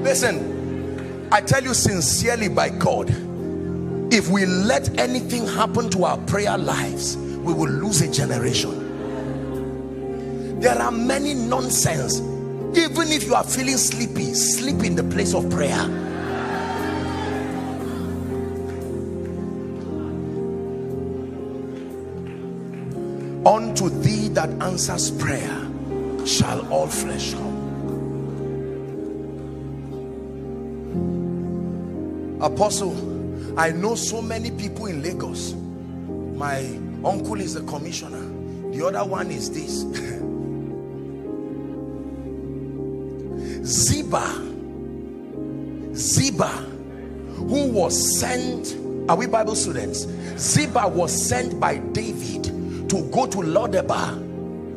Listen, I tell you sincerely by God, if we let anything happen to our prayer lives, we will lose a generation. There are many nonsense. Even if you are feeling sleepy, sleep in the place of prayer. Unto thee that answers prayer shall all flesh come. Apostle, I know so many people in Lagos. My uncle is the commissioner. The other one is this. Ziba, who was sent, are we Bible students? Ziba was sent by David to go to Lodebar,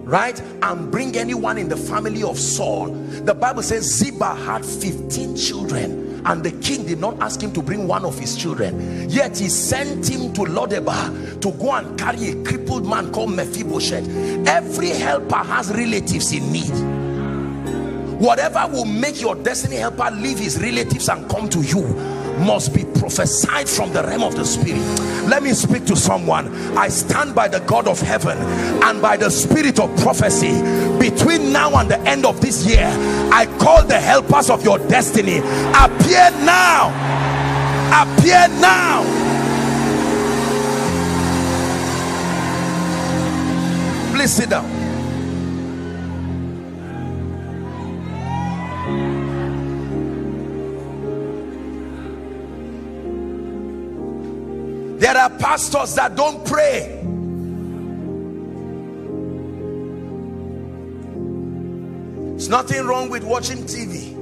right, and bring anyone in the family of Saul. The Bible says Ziba had 15 children, and the king did not ask him to bring one of his children, yet he sent him to Lodebar to go and carry a crippled man called Mephibosheth. Every helper has relatives in need. Whatever will make your destiny helper leave his relatives and come to you must be prophesied from the realm of the spirit. Let me speak to someone. I stand by the God of heaven and by the spirit of prophecy. Between now and the end of this year, I call the helpers of your destiny. Appear now. Appear now. Please sit down. There are pastors that don't pray. There's nothing wrong with watching TV.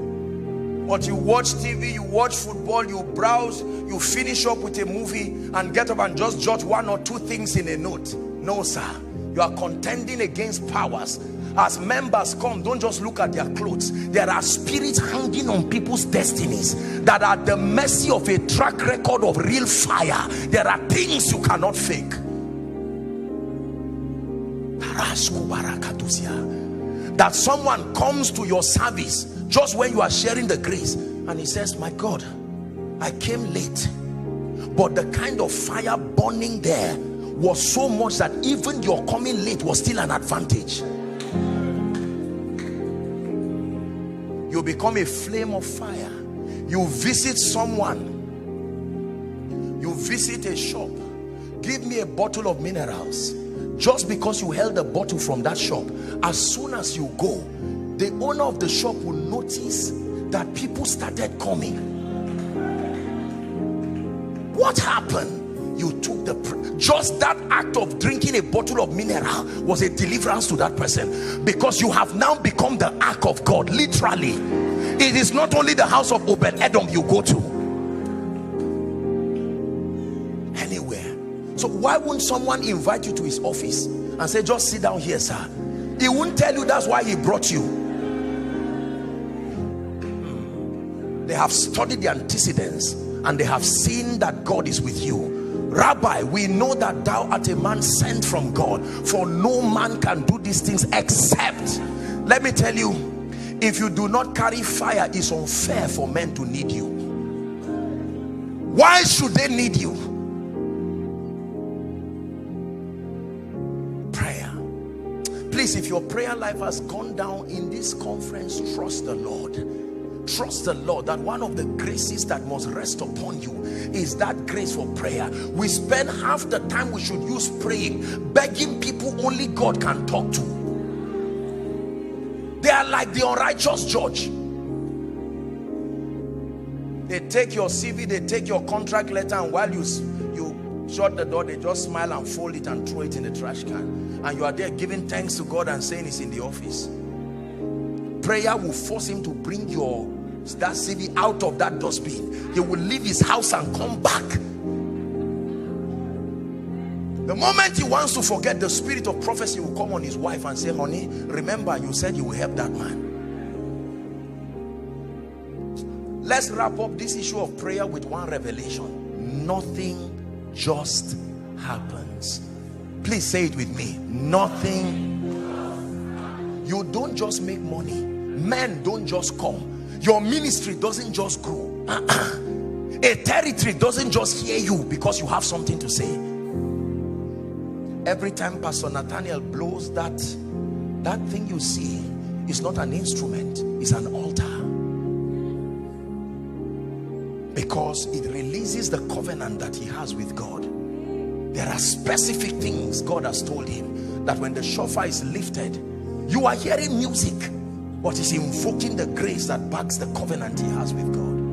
But you watch TV, you watch football, you browse, you finish up with a movie and get up and just jot one or two things in a note. No, sir. You are contending against powers. As members come, don't just look at their clothes. There are spirits hanging on people's destinies that are the mercy of a track record of real fire. There are things you cannot fake. That someone comes to your service just when you are sharing the grace and he says, my God, I came late, but the kind of fire burning there was so much that even your coming late was still an advantage. You become a flame of fire. You visit someone, you visit a shop, give me a bottle of minerals. Just because you held a bottle from that shop, as soon as you go, the owner of the shop will notice that people started coming. What happened? You took the, just that act of drinking a bottle of mineral was a deliverance to that person, because you have now become the ark of God. Literally, it is not only the house of Obed-Edom you go to, anywhere. So why wouldn't someone invite you to his office and say, just sit down here, sir? He won't tell you that's why he brought you. They have studied the antecedents and they have seen that God is with you. Rabbi, we know that thou art a man sent from God, for no man can do these things except. Let me tell you, if you do not carry fire, it's unfair for men to need you. Why should they need you? Prayer. Please, if your prayer life has gone down in this conference, trust the Lord. Trust the Lord that one of the graces that must rest upon you is that grace for prayer. We spend half the time we should use praying, begging people only God can talk to. They are like the unrighteous judge. They take your CV, they take your contract letter, and while you shut the door, they just smile and fold it and throw it in the trash can. And you are there giving thanks to God and saying it's in the office. Prayer will force him to bring that CV out of that dustbin. He will leave his house and come back. The moment he wants to forget, the spirit of prophecy will come on his wife and say, honey, remember you said you will help that man. Let's wrap up this issue of prayer with one revelation. Nothing just happens. Please say it with me. Nothing. You don't just make money. Men don't just come. Your ministry doesn't just grow. A territory doesn't just hear you because you have something to say. Every time Pastor Nathaniel blows that thing you see is not an instrument, it's an altar. Because it releases the covenant that he has with God. There are specific things God has told him, that when the shofar is lifted, you are hearing music, but he's invoking the grace that backs the covenant he has with God.